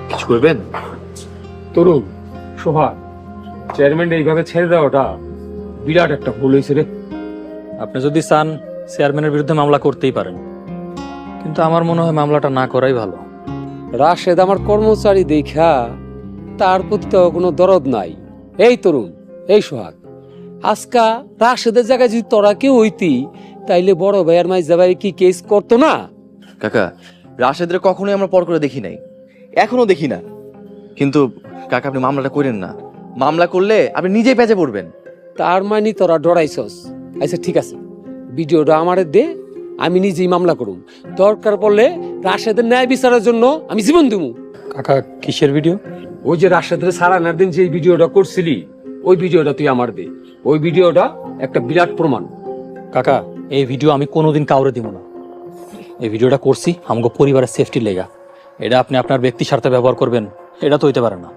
কিছু করবেন? তরুণ, শোভা, চেয়ারম্যান এইভাবে ছেড়ে দেওয়াটা বিরাট একটা ভুল হয়েছে রে। আপনি যদি চান চেয়ারম্যানের বিরুদ্ধে মামলা করতেই পারেন, কিন্তু আমার মনে হয় মামলাটা না করাই ভালো। রাশেদ আমার কর্মচারী দেখা তার প্রতি তো কোনো দরদ নাই। এই তরুণ, এই সোহাগ, আজকা রাশেদের জায়গায় যদি তোরা কেউ হইতি তাইলে বড় ভাইয়ার মাইজা ভাই কি কেস করতো না? কাকা, রাশেদের কখনোই আমরা পর করে দেখি নাই, এখনো দেখি না। কিন্তু কাকা, আপনি মামলাটা করেন না। মামলা করলে আপনি নিজেই পেঁচে পড়বেন। তার মানে তোরা ডরাইছস। আচ্ছা ঠিক আছে, ভিডিওটা আমারে দে, আমি নিজেই মামলা করুম। দরকার পড়লে রাশেদের ন্যায় বিচারের জন্য আমি জীবন দিমু। কাকা, কিসের ভিডিও? ওই যে রাশেদের সারানার দিন যে ভিডিওটা করছিলি, ওই ভিডিওটা তুই আমার দে। ওই ভিডিওটা একটা বিরাট প্রমাণ। কাকা, এই ভিডিও আমি কোনোদিন কাউরে দিব না। এই ভিডিওটা করছি আমাকে পরিবারের সেফটির লেগা। এটা আপনি আপনার ব্যক্তি স্বার্থে ব্যবহার করবেন, এটা তো হইতে পারে না।